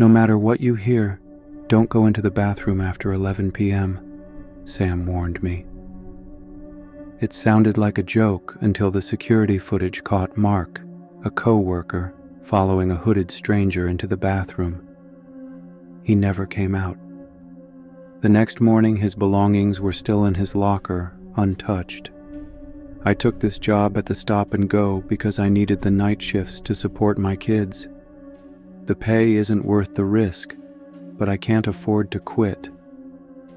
No matter what you hear, don't go into the bathroom after 11 p.m., Sam warned me. It sounded like a joke until the security footage caught Mark, a co-worker, following a hooded stranger into the bathroom. He never came out. The next morning, his belongings were still in his locker, untouched. I took this job at the Stop and Go because I needed the night shifts to support my kids. The pay isn't worth the risk, but I can't afford to quit.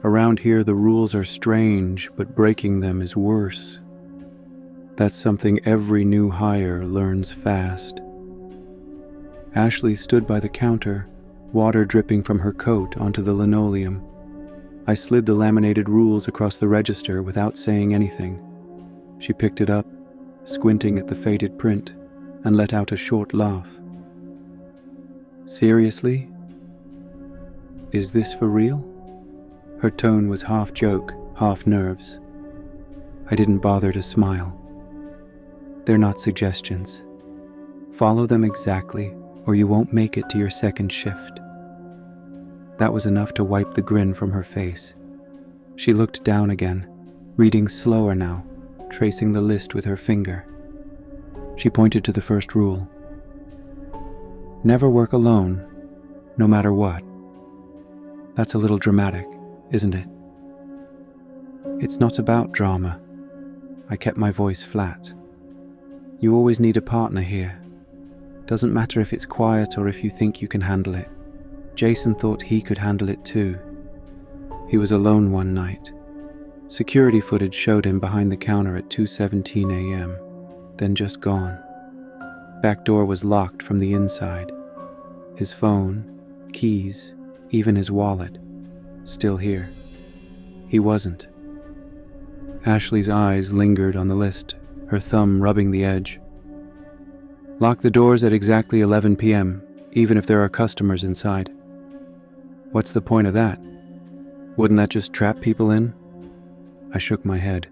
Around here, the rules are strange, but breaking them is worse. That's something every new hire learns fast. Ashley stood by the counter, water dripping from her coat onto the linoleum. I slid the laminated rules across the register without saying anything. She picked it up, squinting at the faded print, and let out a short laugh. Seriously? Is this for real? Her tone was half joke, half nerves. I didn't bother to smile. They're not suggestions. Follow them exactly, or you won't make it to your second shift. That was enough to wipe the grin from her face. She looked down again, reading slower now, tracing the list with her finger. She pointed to the first rule. Never work alone, no matter what. That's a little dramatic, isn't it? It's not about drama. I kept my voice flat. You always need a partner here. Doesn't matter if it's quiet or if you think you can handle it. Jason thought he could handle it too. He was alone one night. Security footage showed him behind the counter at 2:17 a.m., then just gone. Back door was locked from the inside. His phone, keys, even his wallet, still here. He wasn't. Ashley's eyes lingered on the list, her thumb rubbing the edge. Lock the doors at exactly 11 p.m., even if there are customers inside. What's the point of that? Wouldn't that just trap people in? I shook my head.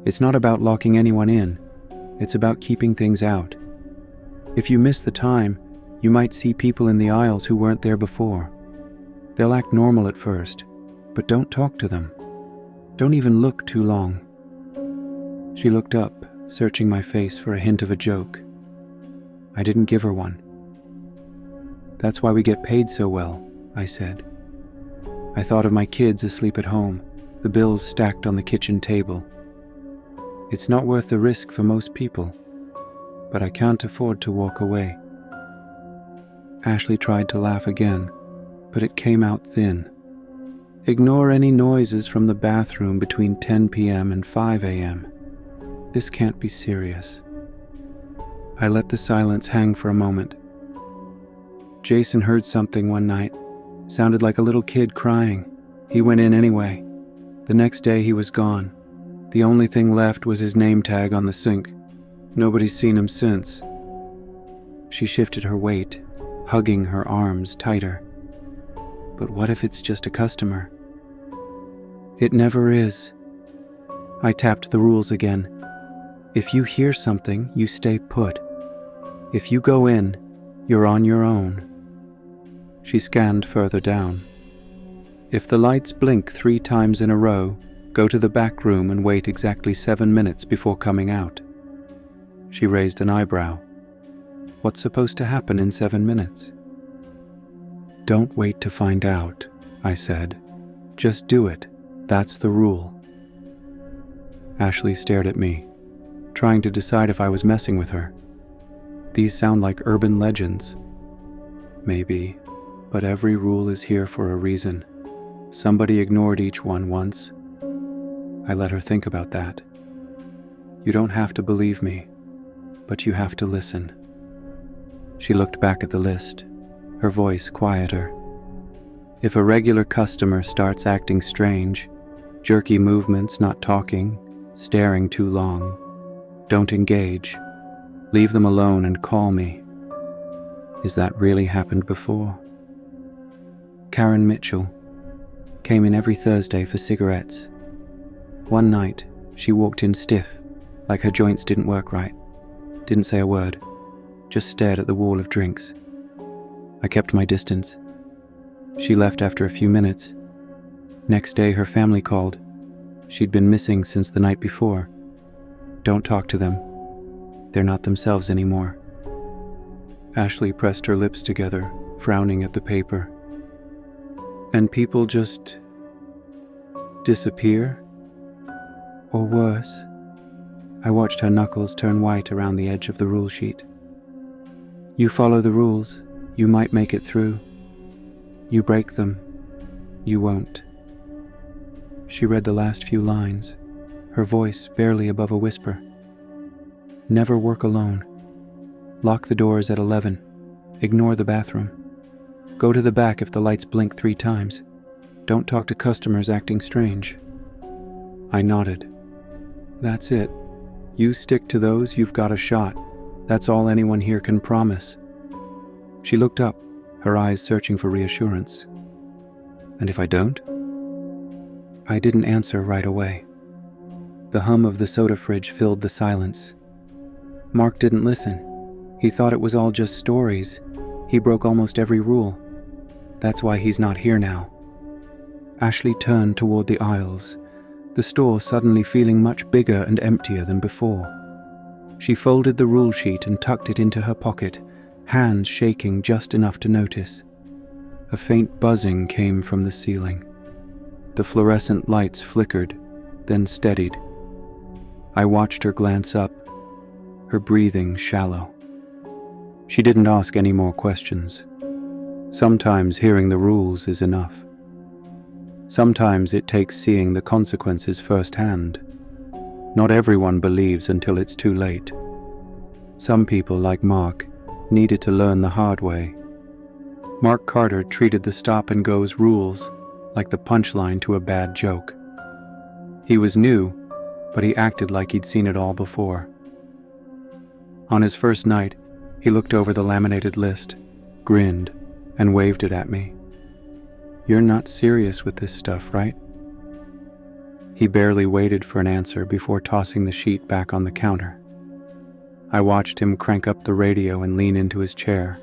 It's not about locking anyone in. It's about keeping things out. If you miss the time, you might see people in the aisles who weren't there before. They'll act normal at first, but don't talk to them. Don't even look too long. She looked up, searching my face for a hint of a joke. I didn't give her one. That's why we get paid so well, I said. I thought of my kids asleep at home, the bills stacked on the kitchen table. It's not worth the risk for most people, but I can't afford to walk away. Ashley tried to laugh again, but it came out thin. Ignore any noises from the bathroom between 10 p.m. and 5 a.m. This can't be serious. I let the silence hang for a moment. Jason heard something one night. Sounded like a little kid crying. He went in anyway. The next day he was gone. The only thing left was his name tag on the sink. Nobody's seen him since. She shifted her weight, hugging her arms tighter. But what if it's just a customer? It never is. I tapped the rules again. If you hear something, you stay put. If you go in, you're on your own. She scanned further down. If the lights blink 3 times in a row, go to the back room and wait exactly 7 minutes before coming out. She raised an eyebrow. What's supposed to happen in 7 minutes? Don't wait to find out, I said. Just do it. That's the rule. Ashley stared at me, trying to decide if I was messing with her. These sound like urban legends. Maybe, but every rule is here for a reason. Somebody ignored each one once. I let her think about that. You don't have to believe me, but you have to listen. She looked back at the list, her voice quieter. If a regular customer starts acting strange, jerky movements, not talking, staring too long, don't engage. Leave them alone and call me. Is that really happened before? Karen Mitchell came in every Thursday for cigarettes. One night, she walked in stiff, like her joints didn't work right. Didn't say a word, just stared at the wall of drinks. I kept my distance. She left after a few minutes. Next day, her family called. She'd been missing since the night before. Don't talk to them. They're not themselves anymore. Ashley pressed her lips together, frowning at the paper. And people just disappear? Or worse? I watched her knuckles turn white around the edge of the rule sheet. You follow the rules, you might make it through. You break them, you won't. She read the last few lines, her voice barely above a whisper. Never work alone. Lock the doors at 11. Ignore the bathroom. Go to the back if the lights blink 3 times. Don't talk to customers acting strange. I nodded. That's it. You stick to those, you've got a shot. That's all anyone here can promise. She looked up, her eyes searching for reassurance. And if I don't? I didn't answer right away. The hum of the soda fridge filled the silence. Mark didn't listen. He thought it was all just stories. He broke almost every rule. That's why he's not here now. Ashley turned toward the aisles, the store suddenly feeling much bigger and emptier than before. She folded the rule sheet and tucked it into her pocket, hands shaking just enough to notice. A faint buzzing came from the ceiling. The fluorescent lights flickered, then steadied. I watched her glance up, her breathing shallow. She didn't ask any more questions. Sometimes hearing the rules is enough. Sometimes it takes seeing the consequences firsthand. Not everyone believes until it's too late. Some people, like Mark, needed to learn the hard way. Mark Carter treated the stop-and-go's rules like the punchline to a bad joke. He was new, but he acted like he'd seen it all before. On his first night, he looked over the laminated list, grinned, and waved it at me. You're not serious with this stuff, right? He barely waited for an answer before tossing the sheet back on the counter. I watched him crank up the radio and lean into his chair,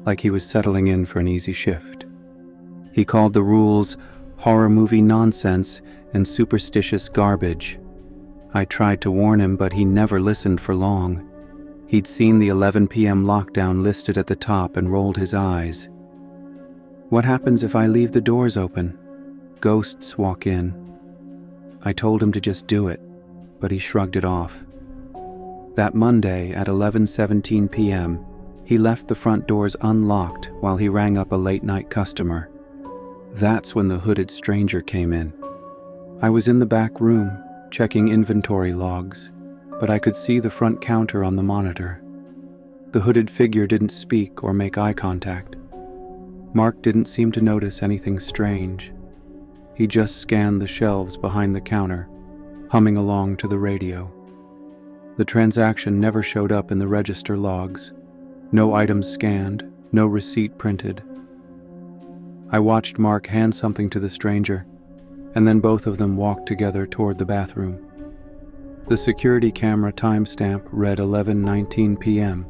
like he was settling in for an easy shift. He called the rules horror movie nonsense and superstitious garbage. I tried to warn him, but he never listened for long. He'd seen the 11 p.m. lockdown listed at the top and rolled his eyes. What happens if I leave the doors open? Ghosts walk in. I told him to just do it, but he shrugged it off. That Monday at 11:17 p.m., he left the front doors unlocked while he rang up a late-night customer. That's when the hooded stranger came in. I was in the back room, checking inventory logs, but I could see the front counter on the monitor. The hooded figure didn't speak or make eye contact. Mark didn't seem to notice anything strange. He just scanned the shelves behind the counter, humming along to the radio. The transaction never showed up in the register logs. No items scanned, no receipt printed. I watched Mark hand something to the stranger, and then both of them walked together toward the bathroom. The security camera timestamp read 11:19 p.m.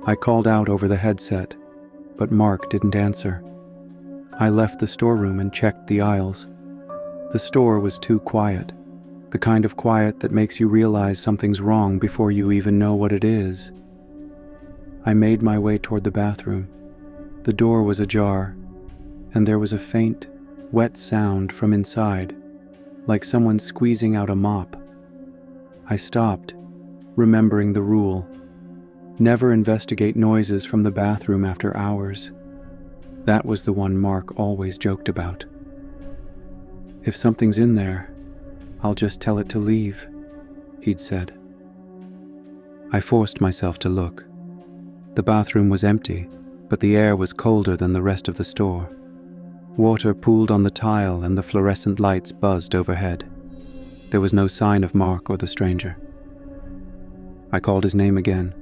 I called out over the headset, but Mark didn't answer. I left the storeroom and checked the aisles. The store was too quiet, the kind of quiet that makes you realize something's wrong before you even know what it is. I made my way toward the bathroom. The door was ajar, and there was a faint, wet sound from inside, like someone squeezing out a mop. I stopped, remembering the rule. Never investigate noises from the bathroom after hours. That was the one Mark always joked about. If something's in there, I'll just tell it to leave, he'd said. I forced myself to look. The bathroom was empty, but the air was colder than the rest of the store. Water pooled on the tile and the fluorescent lights buzzed overhead. There was no sign of Mark or the stranger. I called his name again,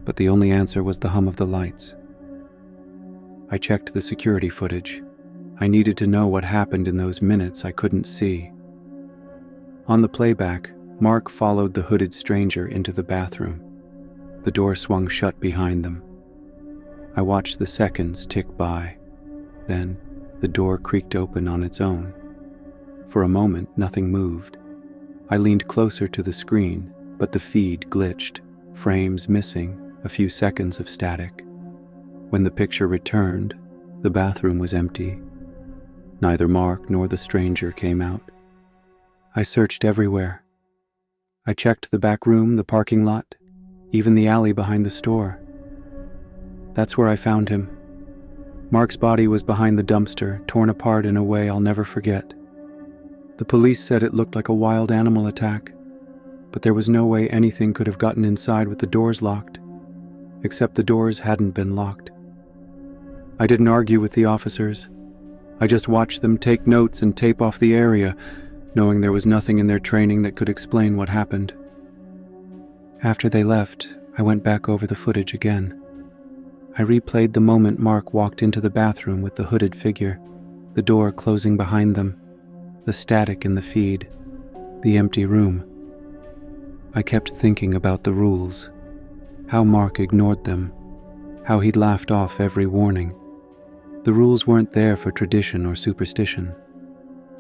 but the only answer was the hum of the lights. I checked the security footage. I needed to know what happened in those minutes I couldn't see. On the playback, Mark followed the hooded stranger into the bathroom. The door swung shut behind them. I watched the seconds tick by. Then, the door creaked open on its own. For a moment, nothing moved. I leaned closer to the screen, but the feed glitched, frames missing, a few seconds of static. When the picture returned, the bathroom was empty. Neither Mark nor the stranger came out. I searched everywhere. I checked the back room, the parking lot, even the alley behind the store. That's where I found him. Mark's body was behind the dumpster, torn apart in a way I'll never forget. The police said it looked like a wild animal attack, but there was no way anything could have gotten inside with the doors locked, except the doors hadn't been locked. I didn't argue with the officers. I just watched them take notes and tape off the area, knowing there was nothing in their training that could explain what happened. After they left, I went back over the footage again. I replayed the moment Mark walked into the bathroom with the hooded figure, the door closing behind them, the static in the feed, the empty room. I kept thinking about the rules, how Mark ignored them, how he'd laughed off every warning. The rules weren't there for tradition or superstition.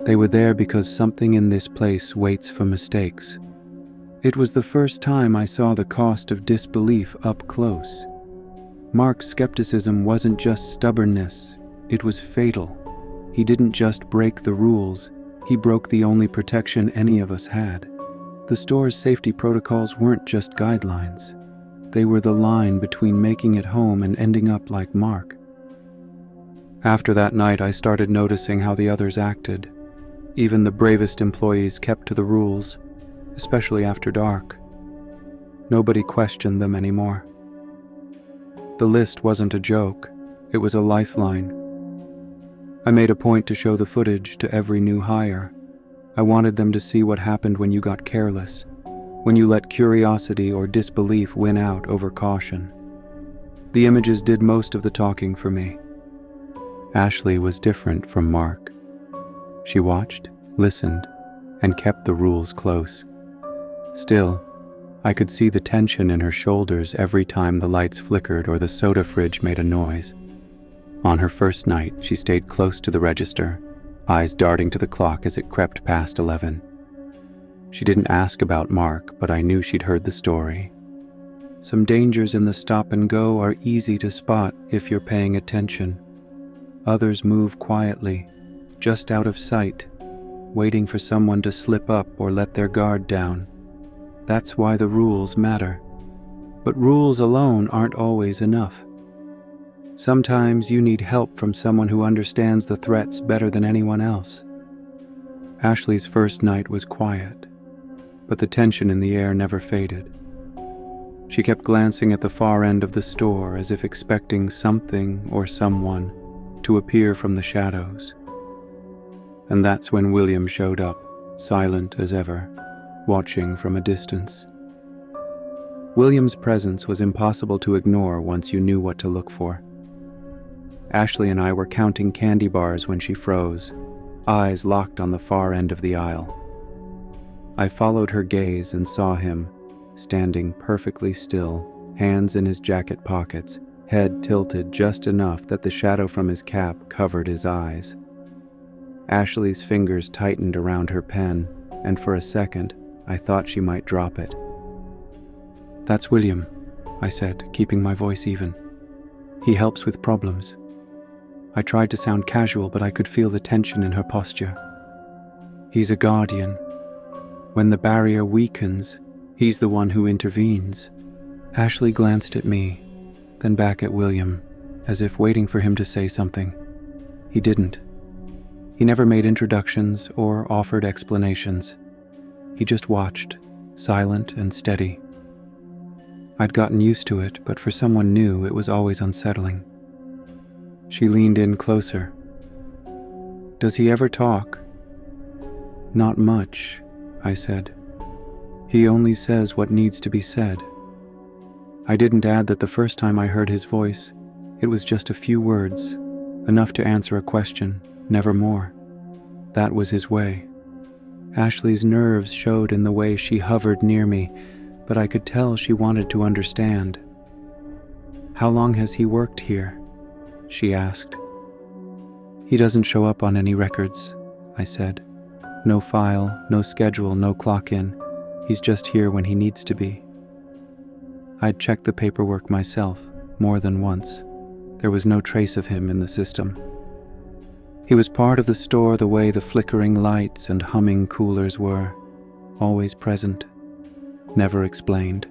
They were there because something in this place waits for mistakes. It was the first time I saw the cost of disbelief up close. Mark's skepticism wasn't just stubbornness, it was fatal. He didn't just break the rules, he broke the only protection any of us had. The store's safety protocols weren't just guidelines. They were the line between making it home and ending up like Mark. After that night, I started noticing how the others acted. Even the bravest employees kept to the rules, especially after dark. Nobody questioned them anymore. The list wasn't a joke, it was a lifeline. I made a point to show the footage to every new hire. I wanted them to see what happened when you got careless, when you let curiosity or disbelief win out over caution. The images did most of the talking for me. Ashley was different from Mark. She watched, listened, and kept the rules close. Still, I could see the tension in her shoulders every time the lights flickered or the soda fridge made a noise. On her first night, she stayed close to the register, eyes darting to the clock as it crept past 11. She didn't ask about Mark, but I knew she'd heard the story. Some dangers in the stop and go are easy to spot if you're paying attention. Others move quietly, just out of sight, waiting for someone to slip up or let their guard down. That's why the rules matter. But rules alone aren't always enough. Sometimes you need help from someone who understands the threats better than anyone else. Ashley's first night was quiet, but the tension in the air never faded. She kept glancing at the far end of the store as if expecting something or someone to appear from the shadows. And that's when William showed up, silent as ever, watching from a distance. William's presence was impossible to ignore once you knew what to look for. Ashley and I were counting candy bars when she froze, eyes locked on the far end of the aisle. I followed her gaze and saw him, standing perfectly still, hands in his jacket pockets, head tilted just enough that the shadow from his cap covered his eyes. Ashley's fingers tightened around her pen, and for a second, I thought she might drop it. "That's William," I said, keeping my voice even. "He helps with problems." I tried to sound casual, but I could feel the tension in her posture. "He's a guardian. When the barrier weakens, he's the one who intervenes." Ashley glanced at me, then back at William, as if waiting for him to say something. He didn't. He never made introductions or offered explanations. He just watched, silent and steady. I'd gotten used to it, but for someone new, it was always unsettling. She leaned in closer. "Does he ever talk?" "Not much," I said. "He only says what needs to be said." I didn't add that the first time I heard his voice, it was just a few words, enough to answer a question, never more. That was his way. Ashley's nerves showed in the way she hovered near me, but I could tell she wanted to understand. "How long has he worked here?" she asked. "He doesn't show up on any records," I said. "No file, no schedule, no clock-in. He's just here when he needs to be." I'd checked the paperwork myself, more than once. There was no trace of him in the system. He was part of the store the way the flickering lights and humming coolers were, always present, never explained.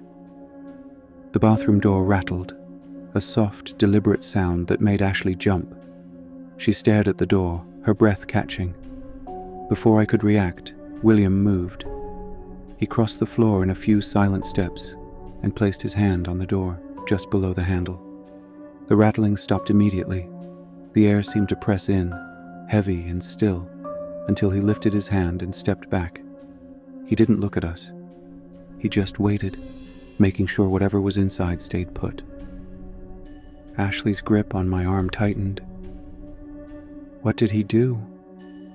The bathroom door rattled, a soft, deliberate sound that made Ashley jump. She stared at the door, her breath catching. Before I could react, William moved. He crossed the floor in a few silent steps and placed his hand on the door, just below the handle. The rattling stopped immediately. The air seemed to press in, heavy and still, until he lifted his hand and stepped back. He didn't look at us. He just waited, making sure whatever was inside stayed put. Ashley's grip on my arm tightened. "What did he do?"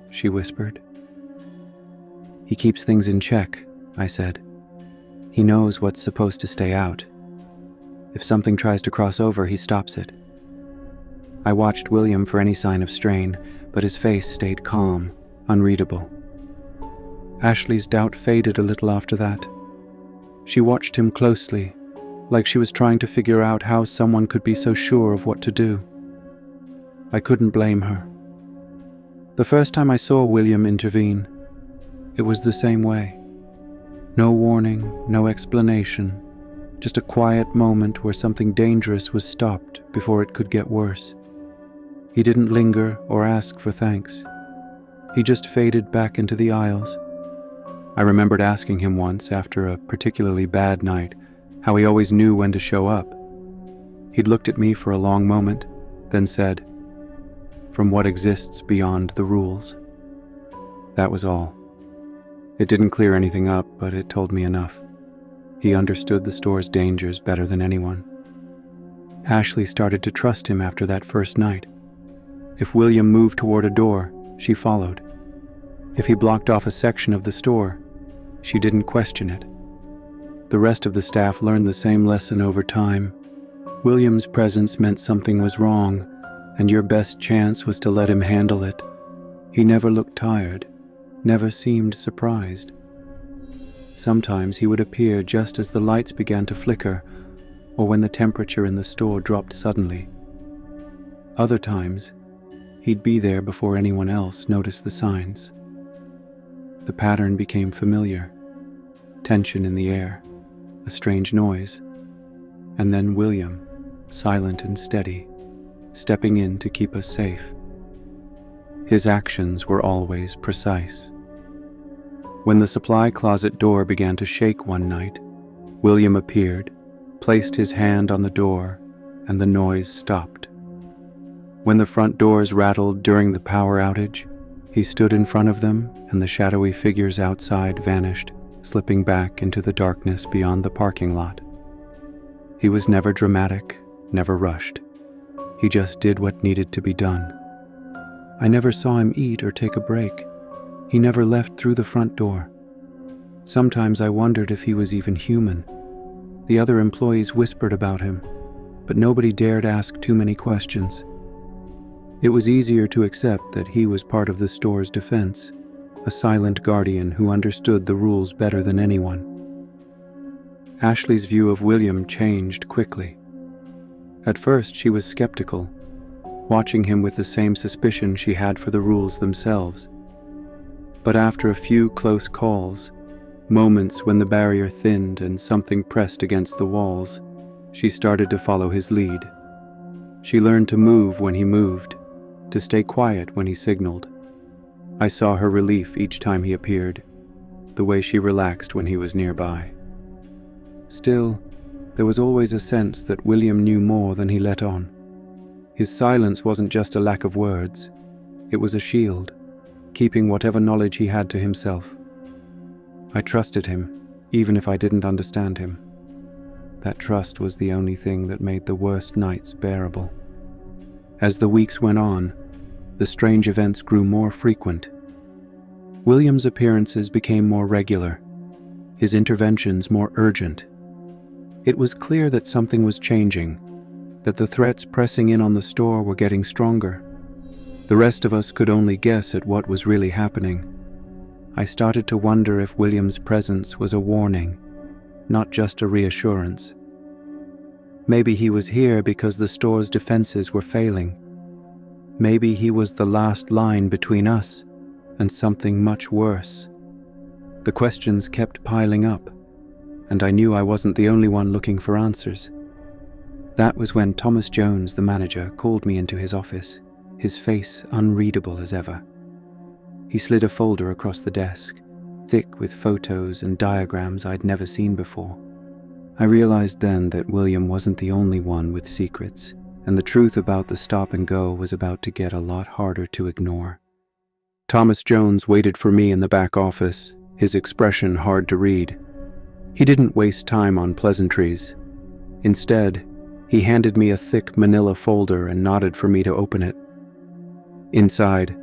she whispered. "He keeps things in check," I said. "He knows what's supposed to stay out. If something tries to cross over, he stops it." I watched William for any sign of strain, but his face stayed calm, unreadable. Ashley's doubt faded a little after that. She watched him closely, like she was trying to figure out how someone could be so sure of what to do. I couldn't blame her. The first time I saw William intervene, it was the same way. No warning, no explanation, just a quiet moment where something dangerous was stopped before it could get worse. He didn't linger or ask for thanks. He just faded back into the aisles. I remembered asking him once, after a particularly bad night, how he always knew when to show up. He'd looked at me for a long moment, then said, "From what exists beyond the rules." That was all. It didn't clear anything up, but it told me enough. He understood the store's dangers better than anyone. Ashley started to trust him after that first night. If William moved toward a door, she followed. If he blocked off a section of the store, she didn't question it. The rest of the staff learned the same lesson over time. William's presence meant something was wrong, and your best chance was to let him handle it. He never looked tired, never seemed surprised. Sometimes he would appear just as the lights began to flicker, or when the temperature in the store dropped suddenly. Other times, he'd be there before anyone else noticed the signs. The pattern became familiar. Tension in the air, a strange noise, and then William, silent and steady, stepping in to keep us safe. His actions were always precise. When the supply closet door began to shake one night, William appeared, placed his hand on the door, and the noise stopped. When the front doors rattled during the power outage, he stood in front of them and the shadowy figures outside vanished, slipping back into the darkness beyond the parking lot. He was never dramatic, never rushed. He just did what needed to be done. I never saw him eat or take a break. He never left through the front door. Sometimes I wondered if he was even human. The other employees whispered about him, but nobody dared ask too many questions. It was easier to accept that he was part of the store's defense, a silent guardian who understood the rules better than anyone. Ashley's view of William changed quickly. At first, she was skeptical, watching him with the same suspicion she had for the rules themselves. But after a few close calls, moments when the barrier thinned and something pressed against the walls, she started to follow his lead. She learned to move when he moved, to stay quiet when he signaled. I saw her relief each time he appeared, the way she relaxed when he was nearby. Still, there was always a sense that William knew more than he let on. His silence wasn't just a lack of words, it was a shield, keeping whatever knowledge he had to himself. I trusted him, even if I didn't understand him. That trust was the only thing that made the worst nights bearable. As the weeks went on, the strange events grew more frequent. William's appearances became more regular, his interventions more urgent. It was clear that something was changing, that the threats pressing in on the store were getting stronger. The rest of us could only guess at what was really happening. I started to wonder if William's presence was a warning, not just a reassurance. Maybe he was here because the store's defenses were failing. Maybe he was the last line between us and something much worse. The questions kept piling up, and I knew I wasn't the only one looking for answers. That was when Thomas Jones, the manager, called me into his office, his face unreadable as ever. He slid a folder across the desk, thick with photos and diagrams I'd never seen before. I realized then that William wasn't the only one with secrets, and the truth about the stop and go was about to get a lot harder to ignore. Thomas Jones waited for me in the back office, his expression hard to read. He didn't waste time on pleasantries. Instead, he handed me a thick manila folder and nodded for me to open it. Inside,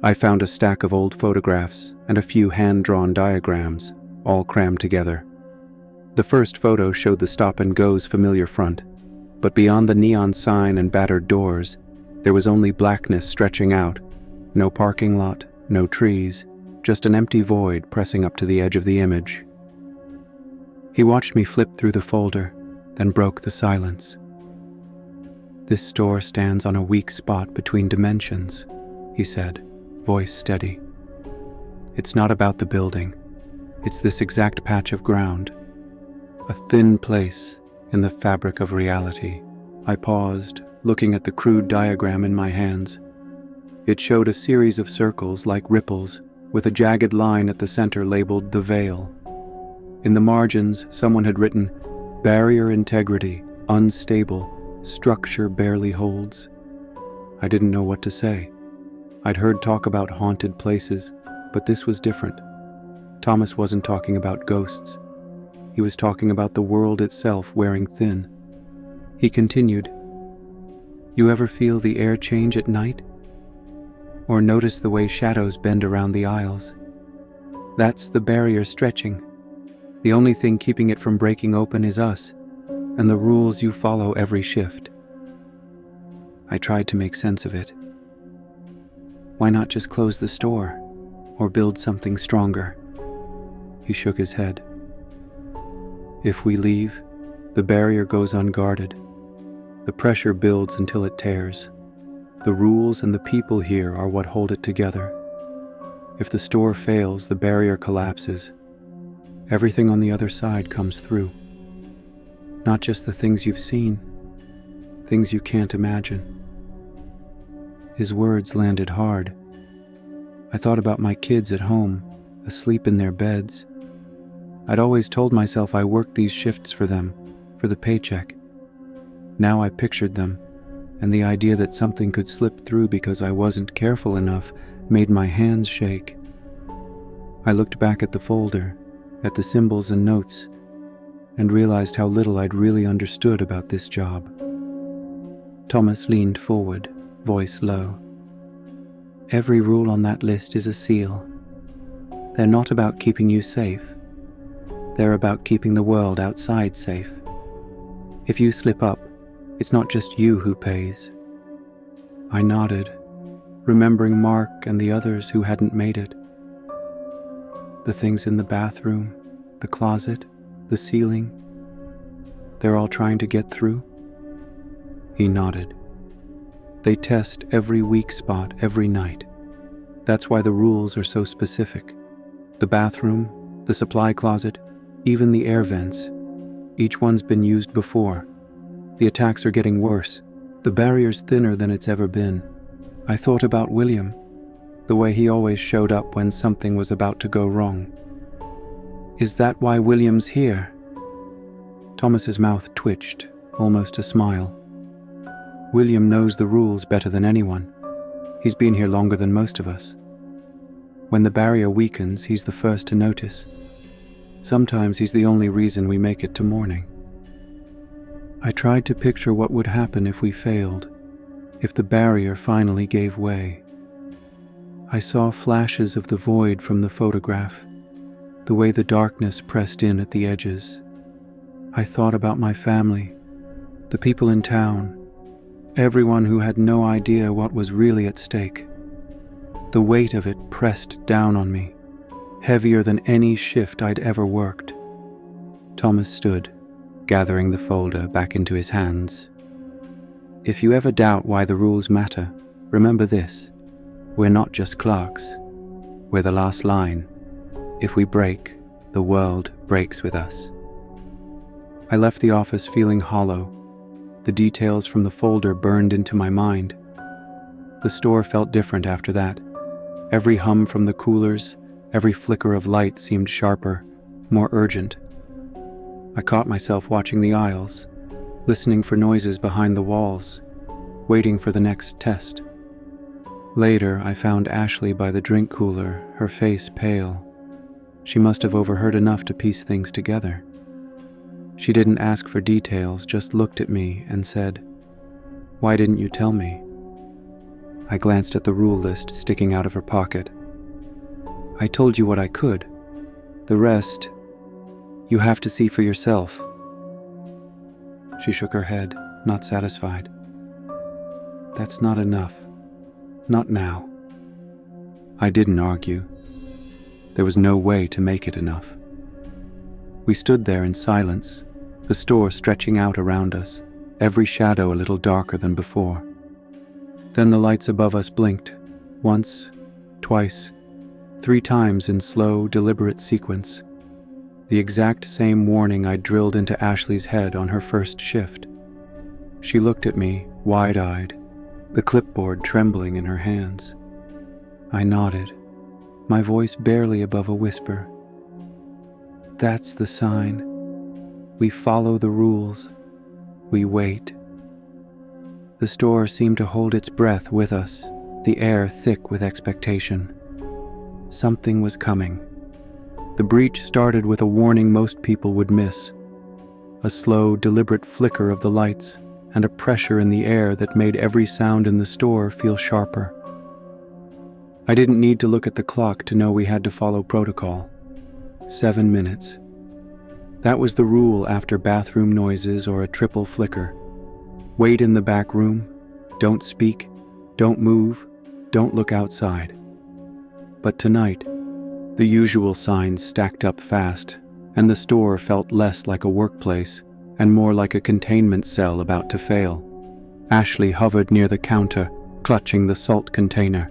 I found a stack of old photographs and a few hand-drawn diagrams, all crammed together. The first photo showed the Stop and Go's familiar front, but beyond the neon sign and battered doors, there was only blackness stretching out. No parking lot, no trees, just an empty void pressing up to the edge of the image. He watched me flip through the folder, then broke the silence. "This store stands on a weak spot between dimensions," he said, voice steady. "It's not about the building. It's this exact patch of ground. A thin place in the fabric of reality." I paused, looking at the crude diagram in my hands. It showed a series of circles like ripples, with a jagged line at the center labeled The Veil. In the margins, someone had written, "Barrier integrity, unstable, structure barely holds." I didn't know what to say. I'd heard talk about haunted places, but this was different. Thomas wasn't talking about ghosts. He was talking about the world itself wearing thin. He continued, "You ever feel the air change at night? Or notice the way shadows bend around the aisles? That's the barrier stretching. The only thing keeping it from breaking open is us, and the rules you follow every shift." I tried to make sense of it. "Why not just close the store, or build something stronger?" He shook his head. "If we leave, the barrier goes unguarded. The pressure builds until it tears. The rules and the people here are what hold it together. If the store fails, the barrier collapses. Everything on the other side comes through. Not just the things you've seen, things you can't imagine." His words landed hard. I thought about my kids at home, asleep in their beds. I'd always told myself I worked these shifts for them, for the paycheck. Now I pictured them, and the idea that something could slip through because I wasn't careful enough made my hands shake. I looked back at the folder, at the symbols and notes, and realized how little I'd really understood about this job. Thomas leaned forward, voice low. "Every rule on that list is a seal. They're not about keeping you safe. They're about keeping the world outside safe. If you slip up, it's not just you who pays." I nodded, remembering Mark and the others who hadn't made it. The things in the bathroom, the closet, the ceiling, they're all trying to get through? He nodded. "They test every weak spot every night. That's why the rules are so specific. The bathroom, the supply closet, even the air vents. Each one's been used before. The attacks are getting worse. The barrier's thinner than it's ever been." I thought about William, the way he always showed up when something was about to go wrong. "Is that why William's here?" Thomas's mouth twitched, almost a smile. "William knows the rules better than anyone. He's been here longer than most of us. When the barrier weakens, he's the first to notice. Sometimes he's the only reason we make it to morning." I tried to picture what would happen if we failed, if the barrier finally gave way. I saw flashes of the void from the photograph, the way the darkness pressed in at the edges. I thought about my family, the people in town, everyone who had no idea what was really at stake. The weight of it pressed down on me, heavier than any shift I'd ever worked. Thomas stood, gathering the folder back into his hands. If you ever doubt why the rules matter, remember this: we're not just clerks. We're the last line. If we break, the world breaks with us. I left the office feeling hollow. The details from the folder burned into my mind. The store felt different after that. Every hum from the coolers, every flicker of light seemed sharper, more urgent. I caught myself watching the aisles, listening for noises behind the walls, waiting for the next test. Later, I found Ashley by the drink cooler, her face pale. She must have overheard enough to piece things together. She didn't ask for details, just looked at me and said, "Why didn't you tell me?" I glanced at the rule list sticking out of her pocket. "I told you what I could. The rest, you have to see for yourself." She shook her head, not satisfied. "That's not enough. Not now." I didn't argue. There was no way to make it enough. We stood there in silence, the store stretching out around us, every shadow a little darker than before. Then the lights above us blinked, once, twice, 3 times in slow, deliberate sequence. The exact same warning I drilled into Ashley's head on her first shift. She looked at me, wide-eyed, the clipboard trembling in her hands. I nodded, my voice barely above a whisper. "That's the sign. We follow the rules. We wait." The store seemed to hold its breath with us, the air thick with expectation. Something was coming. The breach started with a warning most people would miss. A slow, deliberate flicker of the lights and a pressure in the air that made every sound in the store feel sharper. I didn't need to look at the clock to know we had to follow protocol. 7 minutes. That was the rule after bathroom noises or a triple flicker. Wait in the back room, don't speak, don't move, don't look outside. But tonight, the usual signs stacked up fast, and the store felt less like a workplace and more like a containment cell about to fail. Ashley hovered near the counter, clutching the salt container.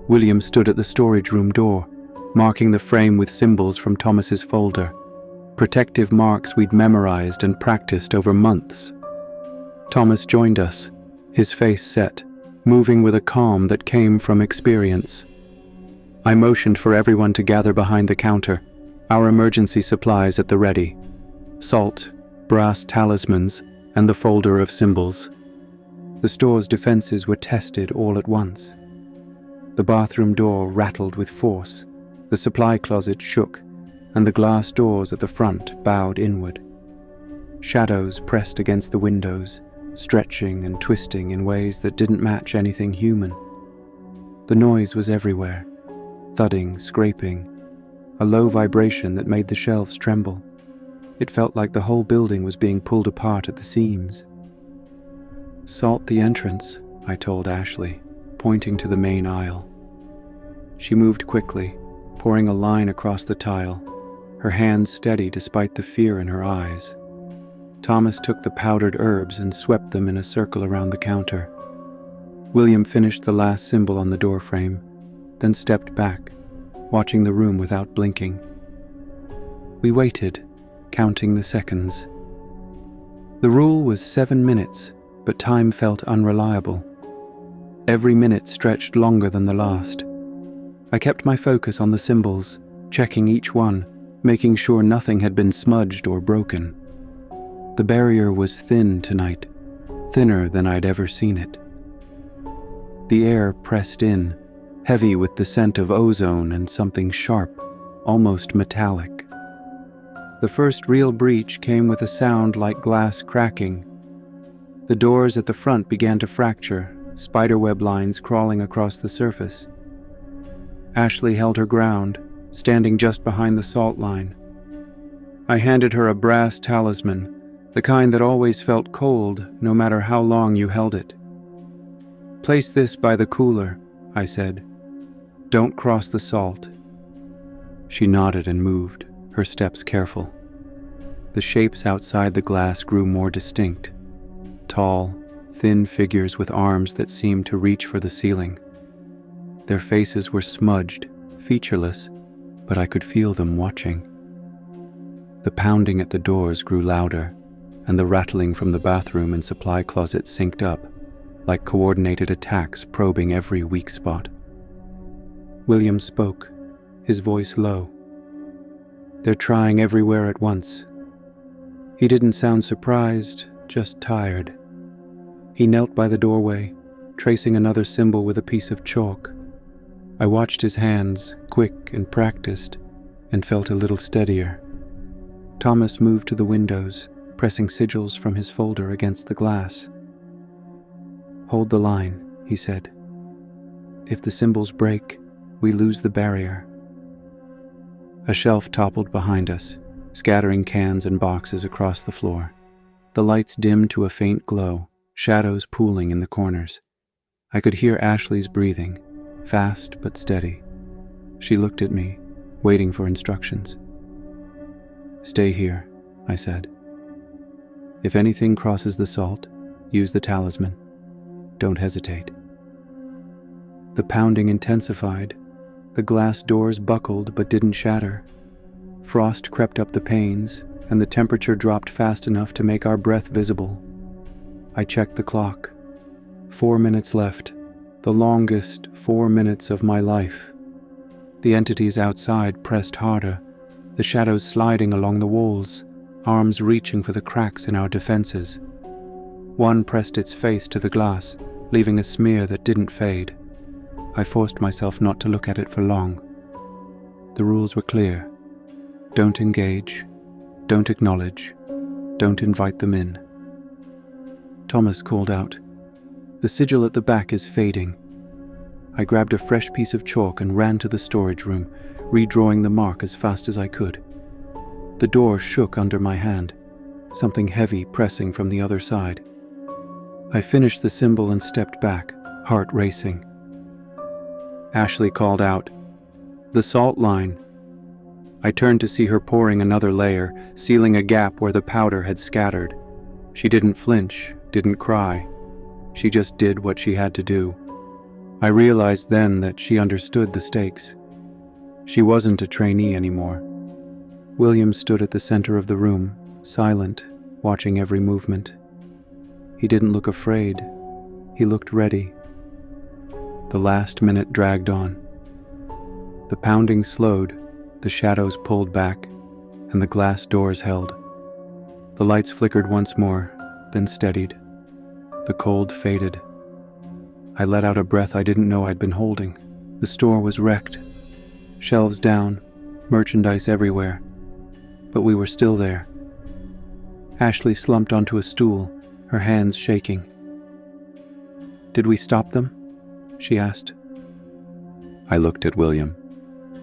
William stood at the storage room door, marking the frame with symbols from Thomas's folder, protective marks we'd memorized and practiced over months. Thomas joined us, his face set, moving with a calm that came from experience. I motioned for everyone to gather behind the counter, our emergency supplies at the ready: salt, brass talismans, and the folder of symbols. The store's defenses were tested all at once. The bathroom door rattled with force, the supply closet shook, and the glass doors at the front bowed inward. Shadows pressed against the windows, stretching and twisting in ways that didn't match anything human. The noise was everywhere, thudding, scraping, a low vibration that made the shelves tremble. It felt like the whole building was being pulled apart at the seams. "Salt the entrance," I told Ashley, pointing to the main aisle. She moved quickly, pouring a line across the tile, her hands steady despite the fear in her eyes. Thomas took the powdered herbs and swept them in a circle around the counter. William finished the last symbol on the doorframe, then stepped back, watching the room without blinking. We waited, counting the seconds. The rule was 7 minutes, but time felt unreliable. Every minute stretched longer than the last. I kept my focus on the symbols, checking each one, making sure nothing had been smudged or broken. The barrier was thin tonight, thinner than I'd ever seen it. The air pressed in, heavy with the scent of ozone and something sharp, almost metallic. The first real breach came with a sound like glass cracking. The doors at the front began to fracture, spiderweb lines crawling across the surface. Ashley held her ground, standing just behind the salt line. I handed her a brass talisman, the kind that always felt cold no matter how long you held it. "Place this by the cooler," I said. "Don't cross the salt." She nodded and moved, her steps careful. The shapes outside the glass grew more distinct. Tall, thin figures with arms that seemed to reach for the ceiling. Their faces were smudged, featureless, but I could feel them watching. The pounding at the doors grew louder, and the rattling from the bathroom and supply closet synced up, like coordinated attacks probing every weak spot. William spoke, his voice low. "They're trying everywhere at once." He didn't sound surprised, just tired. He knelt by the doorway, tracing another symbol with a piece of chalk. I watched his hands, quick and practiced, and felt a little steadier. Thomas moved to the windows, pressing sigils from his folder against the glass. "Hold the line," he said. "If the symbols break, we lose the barrier." A shelf toppled behind us, scattering cans and boxes across the floor. The lights dimmed to a faint glow, shadows pooling in the corners. I could hear Ashley's breathing, fast but steady. She looked at me, waiting for instructions. "Stay here," I said. "If anything crosses the salt, use the talisman. Don't hesitate." The pounding intensified. The glass doors buckled but didn't shatter. Frost crept up the panes, and the temperature dropped fast enough to make our breath visible. I checked the clock. 4 minutes left, the longest 4 minutes of my life. The entities outside pressed harder, the shadows sliding along the walls, arms reaching for the cracks in our defenses. One pressed its face to the glass, leaving a smear that didn't fade. I forced myself not to look at it for long. The rules were clear. Don't engage, don't acknowledge, don't invite them in. Thomas called out, "The sigil at the back is fading." I grabbed a fresh piece of chalk and ran to the storage room, redrawing the mark as fast as I could. The door shook under my hand, something heavy pressing from the other side. I finished the symbol and stepped back, heart racing. Ashley called out, "The salt line." I turned to see her pouring another layer, sealing a gap where the powder had scattered. She didn't flinch, didn't cry. She just did what she had to do. I realized then that she understood the stakes. She wasn't a trainee anymore. William stood at the center of the room, silent, watching every movement. He didn't look afraid. He looked ready. The last minute dragged on. The pounding slowed, the shadows pulled back, and the glass doors held. The lights flickered once more, then steadied. The cold faded. I let out a breath I didn't know I'd been holding. The store was wrecked. Shelves down, merchandise everywhere. But we were still there. Ashley slumped onto a stool, her hands shaking. "Did we stop them?" she asked. I looked at William.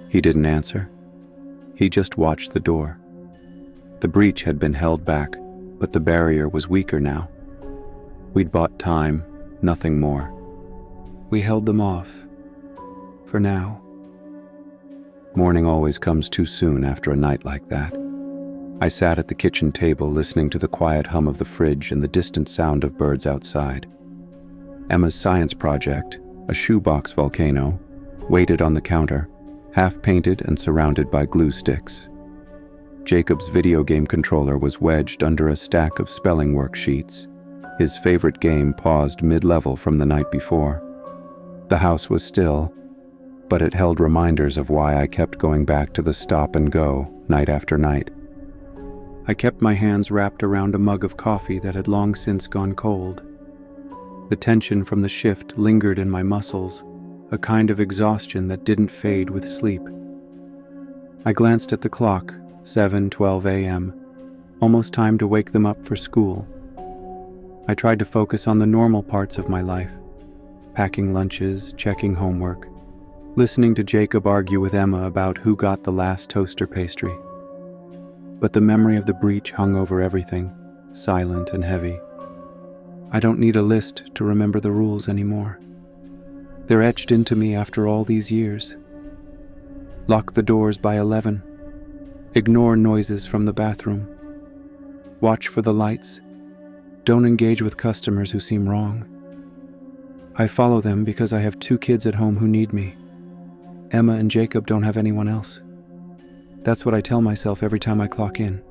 He didn't answer. He just watched the door. The breach had been held back, but the barrier was weaker now. We'd bought time, nothing more. We held them off. For now. Morning always comes too soon after a night like that. I sat at the kitchen table listening to the quiet hum of the fridge and the distant sound of birds outside. Emma's science project, a shoebox volcano, waited on the counter, half-painted and surrounded by glue sticks. Jacob's video game controller was wedged under a stack of spelling worksheets, his favorite game paused mid-level from the night before. The house was still, but it held reminders of why I kept going back to the stop and go night after night. I kept my hands wrapped around a mug of coffee that had long since gone cold. The tension from the shift lingered in my muscles, a kind of exhaustion that didn't fade with sleep. I glanced at the clock, 7:12 a.m., almost time to wake them up for school. I tried to focus on the normal parts of my life, packing lunches, checking homework, listening to Jacob argue with Emma about who got the last toaster pastry. But the memory of the breach hung over everything, silent and heavy. I don't need a list to remember the rules anymore. They're etched into me after all these years. Lock the doors by 11. Ignore noises from the bathroom. Watch for the lights. Don't engage with customers who seem wrong. I follow them because I have 2 kids at home who need me. Emma and Jacob don't have anyone else. That's what I tell myself every time I clock in.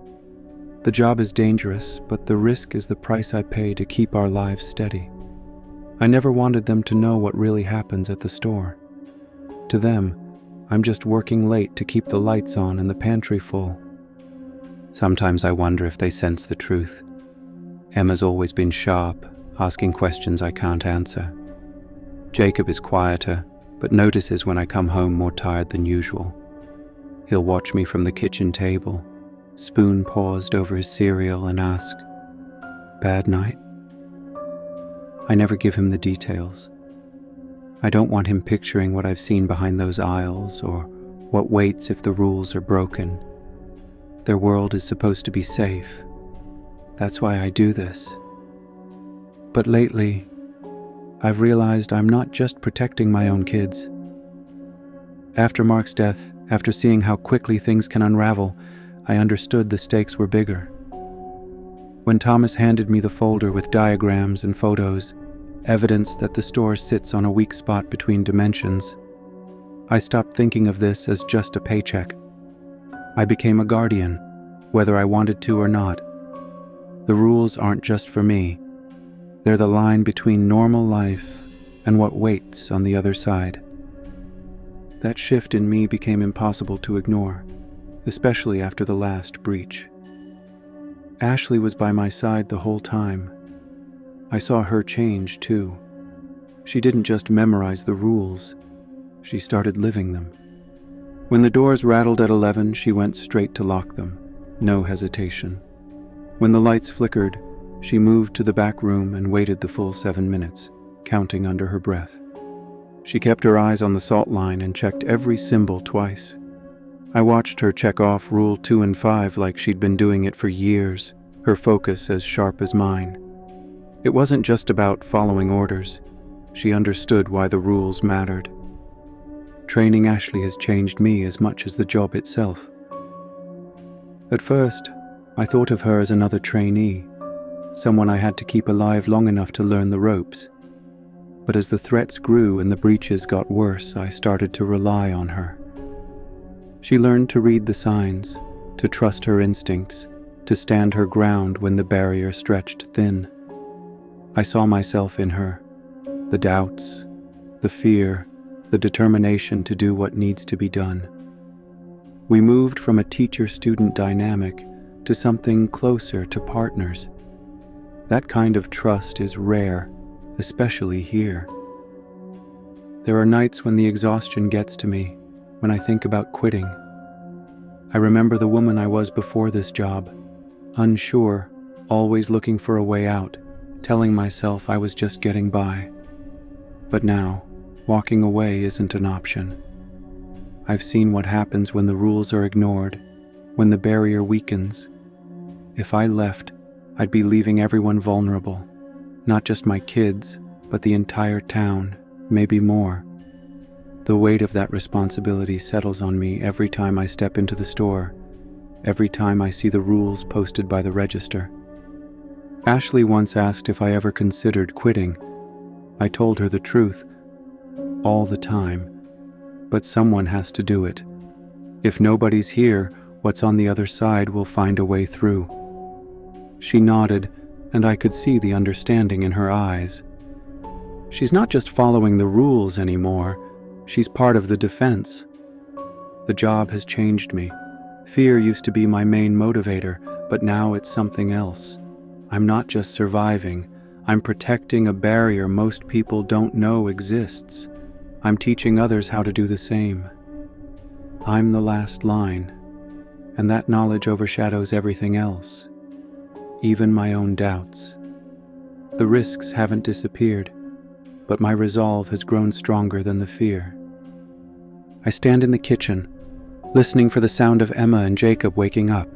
The job is dangerous, but the risk is the price I pay to keep our lives steady. I never wanted them to know what really happens at the store. To them, I'm just working late to keep the lights on and the pantry full. Sometimes I wonder if they sense the truth. Emma's always been sharp, asking questions I can't answer. Jacob is quieter, but notices when I come home more tired than usual. He'll watch me from the kitchen table, spoon paused over his cereal, and ask, "Bad night?" I never give him the details. I don't want him picturing what I've seen behind those aisles or what waits if the rules are broken. Their world is supposed to be safe. That's why I do this. But lately, I've realized I'm not just protecting my own kids. After Mark's death, after seeing how quickly things can unravel, I understood the stakes were bigger. When Thomas handed me the folder with diagrams and photos, evidence that the store sits on a weak spot between dimensions, I stopped thinking of this as just a paycheck. I became a guardian, whether I wanted to or not. The rules aren't just for me. They're the line between normal life and what waits on the other side. That shift in me became impossible to ignore, especially after the last breach. Ashley was by my side the whole time. I saw her change too. She didn't just memorize the rules, she started living them. When the doors rattled at 11, she went straight to lock them, no hesitation. When the lights flickered, she moved to the back room and waited the full 7 minutes, counting under her breath. She kept her eyes on the salt line and checked every symbol twice. I watched her check off Rule 2 and 5 like she'd been doing it for years, her focus as sharp as mine. It wasn't just about following orders. She understood why the rules mattered. Training Ashley has changed me as much as the job itself. At first, I thought of her as another trainee, someone I had to keep alive long enough to learn the ropes. But as the threats grew and the breaches got worse, I started to rely on her. She learned to read the signs, to trust her instincts, to stand her ground when the barrier stretched thin. I saw myself in her, the doubts, the fear, the determination to do what needs to be done. We moved from a teacher-student dynamic to something closer to partners. That kind of trust is rare, especially here. There are nights when the exhaustion gets to me, when I think about quitting. I remember the woman I was before this job, unsure, always looking for a way out, telling myself I was just getting by. But now, walking away isn't an option. I've seen what happens when the rules are ignored, when the barrier weakens. If I left, I'd be leaving everyone vulnerable, not just my kids, but the entire town, maybe more. The weight of that responsibility settles on me every time I step into the store, every time I see the rules posted by the register. Ashley once asked if I ever considered quitting. I told her the truth, all the time. But someone has to do it. If nobody's here, what's on the other side will find a way through. She nodded, and I could see the understanding in her eyes. She's not just following the rules anymore, she's part of the defense. The job has changed me. Fear used to be my main motivator, but now it's something else. I'm not just surviving, I'm protecting a barrier most people don't know exists. I'm teaching others how to do the same. I'm the last line, and that knowledge overshadows everything else, even my own doubts. The risks haven't disappeared, but my resolve has grown stronger than the fear. I stand in the kitchen, listening for the sound of Emma and Jacob waking up,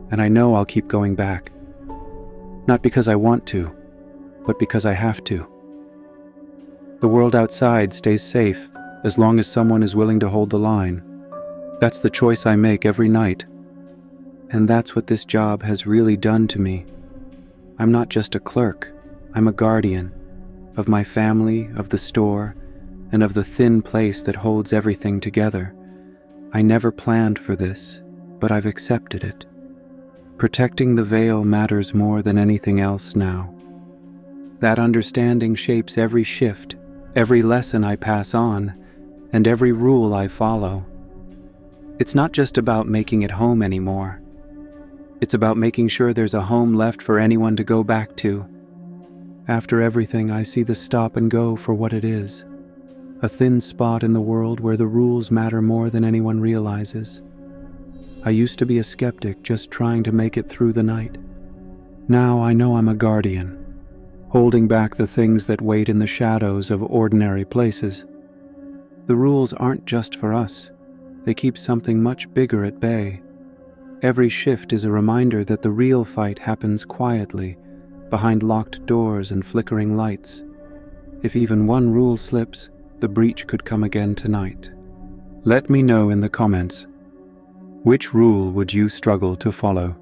and I know I'll keep going back. Not because I want to, but because I have to. The world outside stays safe as long as someone is willing to hold the line. That's the choice I make every night. And that's what this job has really done to me. I'm not just a clerk, I'm a guardian of my family, of the store, and of the thin place that holds everything together. I never planned for this, but I've accepted it. Protecting the veil matters more than anything else now. That understanding shapes every shift, every lesson I pass on, and every rule I follow. It's not just about making it home anymore. It's about making sure there's a home left for anyone to go back to. After everything, I see the stop and go for what it is. A thin spot in the world where the rules matter more than anyone realizes. I used to be a skeptic just trying to make it through the night. Now I know I'm a guardian, holding back the things that wait in the shadows of ordinary places. The rules aren't just for us. They keep something much bigger at bay. Every shift is a reminder that the real fight happens quietly, behind locked doors and flickering lights. If even one rule slips, the breach could come again tonight. Let me know in the comments. Which rule would you struggle to follow?